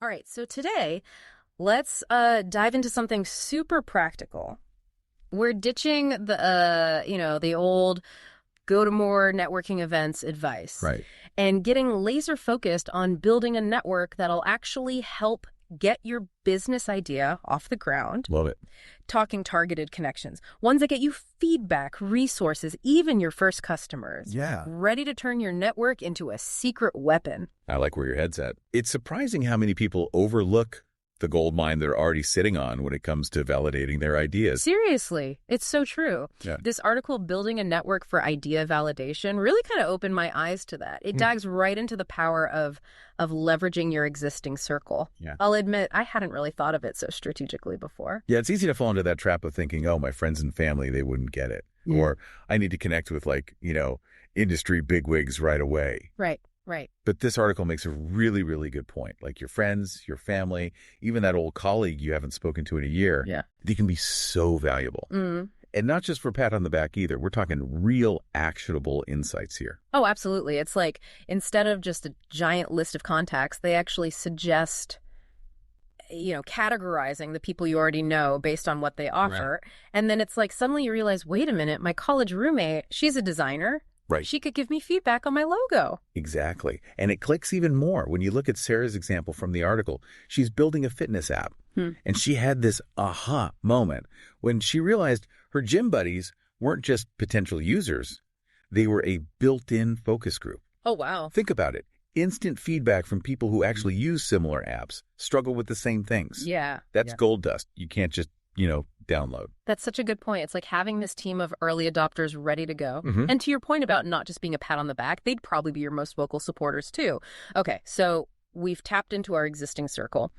All right, so today, let's dive into something super practical. We're ditching the old go to more networking events advice. Right. And getting laser focused on building a network that'll actually help get your business idea off the ground. Love it. Talking targeted connections, ones that get you feedback, resources, even your first customers. Yeah. Ready to turn your network into a secret weapon. I like where your head's at. It's surprising how many people overlook the gold mine they're already sitting on when it comes to validating their ideas. Seriously, it's so true. Yeah. This article, Building a Network for Idea Validation, really kind of opened my eyes to that. It dives right into the power of leveraging your existing circle. Yeah. I'll admit, I hadn't really thought of it so strategically before. Yeah, it's easy to fall into that trap of thinking, oh, my friends and family, they wouldn't get it. Yeah. Or I need to connect with industry bigwigs right away. Right, right. But this article makes a really, really good point. Like your friends, your family, even that old colleague you haven't spoken to in a year, Yeah. they can be so valuable. Mm. And not just for pat on the back either. We're talking real actionable insights here. Oh, absolutely. It's like instead of just a giant list of contacts, they actually suggest, categorizing the people you already know based on what they offer. Right. And then it's like suddenly you realize, wait a minute, my college roommate, she's a designer. Right. She could give me feedback on my logo. Exactly. And it clicks even more when you look at Sarah's example from the article. She's building a fitness app. And she had this aha moment when she realized her gym buddies weren't just potential users. They were a built-in focus group. Oh, wow. Think about it. Instant feedback from people who actually use similar apps, struggle with the same things. Yeah. That's gold dust. You can't just, download. That's such a good point. It's like having this team of early adopters ready to go. Mm-hmm. And to your point about not just being a pat on the back, they'd probably be your most vocal supporters too. Okay, so we've tapped into our existing circle,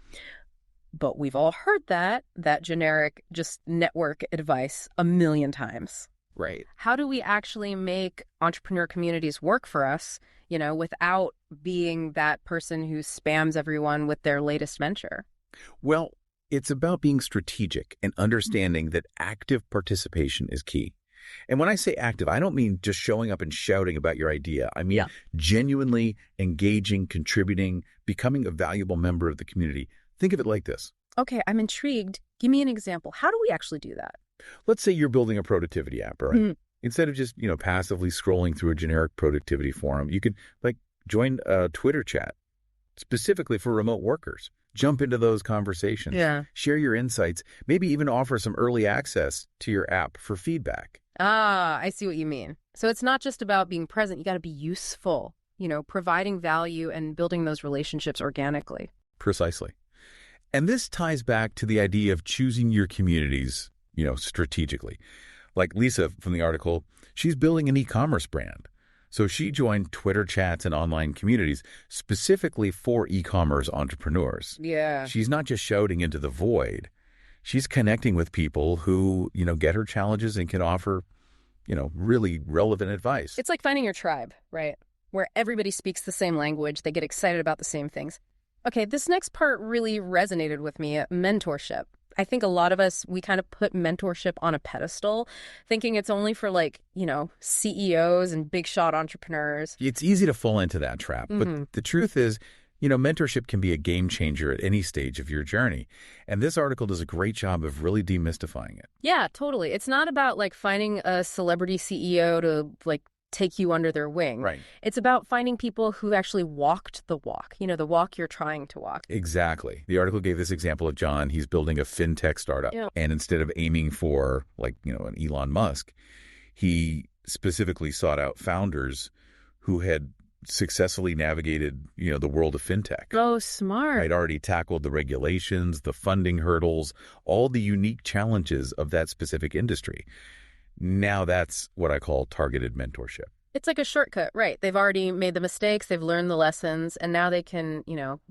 but we've all heard that generic just network advice a million times. Right. How do we actually make entrepreneur communities work for us, without being that person who spams everyone with their latest venture? Well, it's about being strategic and understanding that active participation is key. And when I say active, I don't mean just showing up and shouting about your idea. I mean genuinely engaging, contributing, becoming a valuable member of the community. Think of it like this. Okay, I'm intrigued. Give me an example. How do we actually do that? Let's say you're building a productivity app, right? Mm-hmm. Instead of just, passively scrolling through a generic productivity forum, you could join a Twitter chat specifically for remote workers. Jump into those conversations. Yeah. Share your insights. Maybe even offer some early access to your app for feedback. Ah, I see what you mean. So it's not just about being present. You got to be useful, providing value and building those relationships organically. Precisely. And this ties back to the idea of choosing your communities, strategically. Like Lisa from the article, she's building an e-commerce brand. So she joined Twitter chats and online communities specifically for e-commerce entrepreneurs. Yeah. She's not just shouting into the void. She's connecting with people who, get her challenges and can offer, really relevant advice. It's like finding your tribe, right? Where everybody speaks the same language. They get excited about the same things. Okay, this next part really resonated with me, mentorship. I think a lot of us, we kind of put mentorship on a pedestal, thinking it's only for CEOs and big shot entrepreneurs. It's easy to fall into that trap. Mm-hmm. But the truth is, mentorship can be a game changer at any stage of your journey. And this article does a great job of really demystifying it. Yeah, totally. It's not about finding a celebrity CEO to take you under their wing. Right. It's about finding people who actually walked the walk, the walk you're trying to walk. Exactly. The article gave this example of John. He's building a fintech startup. Yeah. And instead of aiming for an Elon Musk, he specifically sought out founders who had successfully navigated, the world of fintech. Oh, smart. I'd already tackled the regulations, the funding hurdles, all the unique challenges of that specific industry. Now that's what I call targeted mentorship. It's like a shortcut, right? They've already made the mistakes, they've learned the lessons, and now they can,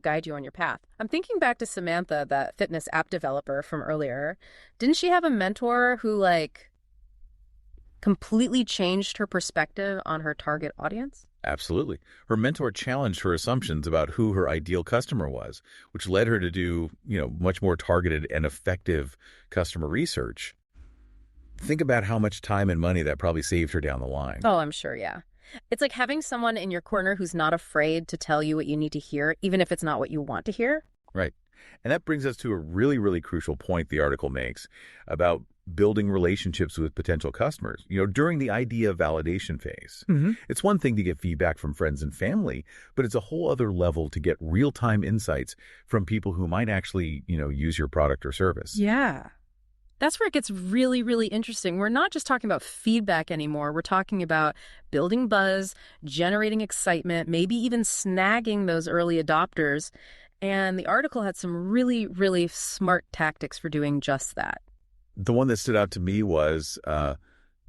guide you on your path. I'm thinking back to Samantha, that fitness app developer from earlier. Didn't she have a mentor who, completely changed her perspective on her target audience? Absolutely. Her mentor challenged her assumptions about who her ideal customer was, which led her to do, much more targeted and effective customer research. Think about how much time and money that probably saved her down the line. Oh, I'm sure, yeah. It's like having someone in your corner who's not afraid to tell you what you need to hear, even if it's not what you want to hear. Right. And that brings us to a really, really crucial point the article makes about building relationships with potential customers. During the idea validation phase, it's one thing to get feedback from friends and family, but it's a whole other level to get real-time insights from people who might actually, use your product or service. Yeah. That's where it gets really, really interesting. We're not just talking about feedback anymore. We're talking about building buzz, generating excitement, maybe even snagging those early adopters. And the article had some really, really smart tactics for doing just that. The one that stood out to me was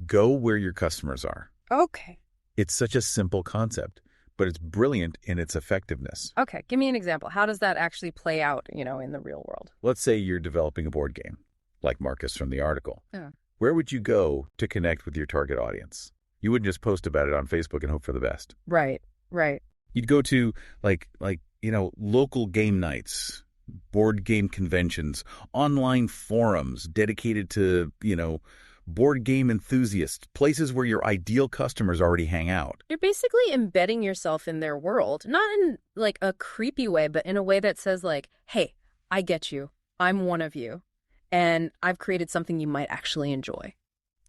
go where your customers are. Okay. It's such a simple concept, but it's brilliant in its effectiveness. Okay. Give me an example. How does that actually play out, in the real world? Let's say you're developing a board game, like Marcus from the article. Yeah. Where would you go to connect with your target audience? You wouldn't just post about it on Facebook and hope for the best. Right. You'd go to local game nights, board game conventions, online forums dedicated to, board game enthusiasts, places where your ideal customers already hang out. You're basically embedding yourself in their world, not in a creepy way, but in a way that says hey, I get you. I'm one of you. And I've created something you might actually enjoy.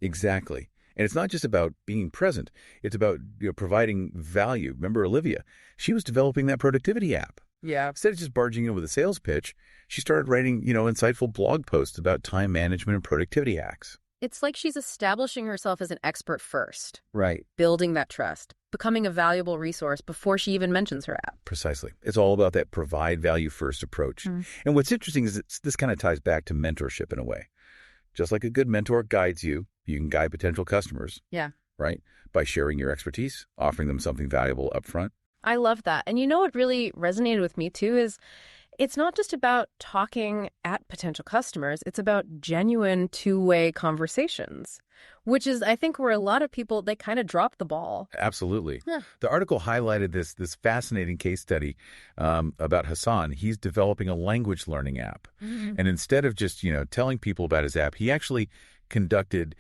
Exactly. And it's not just about being present. It's about providing value. Remember Olivia? She was developing that productivity app. Yeah. Instead of just barging in with a sales pitch, she started writing, insightful blog posts about time management and productivity hacks. It's like she's establishing herself as an expert first. Right. Building that trust, becoming a valuable resource before she even mentions her app. Precisely. It's all about that provide value first approach. And what's interesting is this kind of ties back to mentorship in a way. Just like a good mentor guides you, you can guide potential customers. Yeah. Right? By sharing your expertise, offering them something valuable up front. I love that. And what really resonated with me too is it's not just about talking at potential customers. It's about genuine two-way conversations, which is, I think, where a lot of people, they kind of drop the ball. Absolutely. Yeah. The article highlighted this fascinating case study about Hassan. He's developing a language learning app. And instead of just, telling people about his app, he actually conducted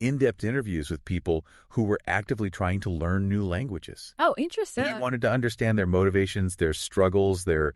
in-depth interviews with people who were actively trying to learn new languages. Oh, interesting. He wanted to understand their motivations, their struggles, their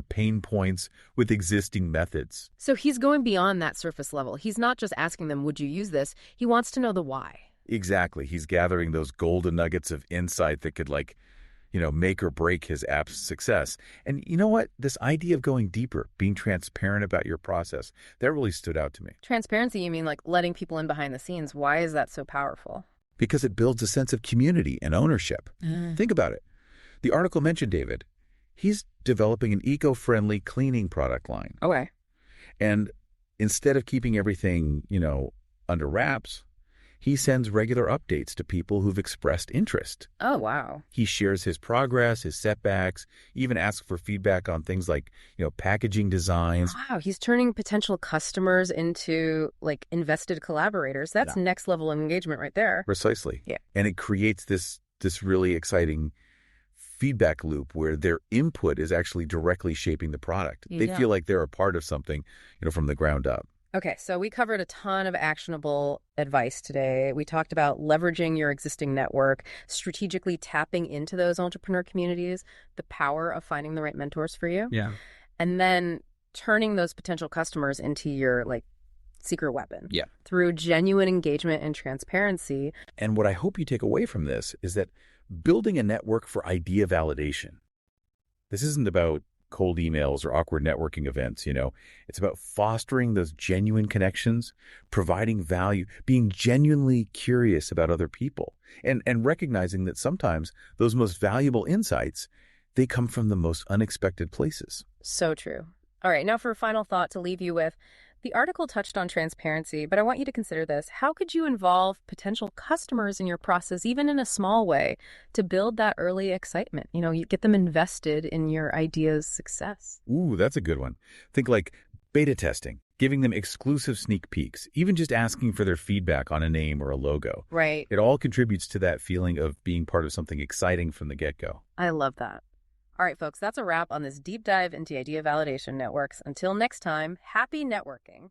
pain points with existing methods. So he's going beyond that surface level. He's not just asking them, would you use this? He wants to know the why. Exactly. He's gathering those golden nuggets of insight that could make or break his app's success. And you know what? This idea of going deeper, being transparent about your process, that really stood out to me. Transparency, you mean letting people in behind the scenes. Why is that so powerful? Because it builds a sense of community and ownership. Think about it. The article mentioned David. He's developing an eco-friendly cleaning product line. Okay. And instead of keeping everything, under wraps, he sends regular updates to people who've expressed interest. Oh, wow. He shares his progress, his setbacks, even asks for feedback on things like, packaging designs. Wow, he's turning potential customers into invested collaborators. That's next level engagement right there. Precisely. Yeah. And it creates this really exciting feedback loop where their input is actually directly shaping the product. They feel like they're a part of something, from the ground up. Okay, so we covered a ton of actionable advice today. We talked about leveraging your existing network, strategically tapping into those entrepreneur communities, the power of finding the right mentors for you. Yeah. And then turning those potential customers into your secret weapon. Yeah. Through genuine engagement and transparency. And what I hope you take away from this is that building a network for idea validation. This isn't about cold emails or awkward networking events, It's about fostering those genuine connections, providing value, being genuinely curious about other people, and recognizing that sometimes those most valuable insights, they come from the most unexpected places. So true. All right, now for a final thought to leave you with. The article touched on transparency, but I want you to consider this. How could you involve potential customers in your process, even in a small way, to build that early excitement? You get them invested in your idea's success. Ooh, that's a good one. Think beta testing, giving them exclusive sneak peeks, even just asking for their feedback on a name or a logo. Right. It all contributes to that feeling of being part of something exciting from the get-go. I love that. All right, folks, that's a wrap on this deep dive into idea validation networks. Until next time, happy networking.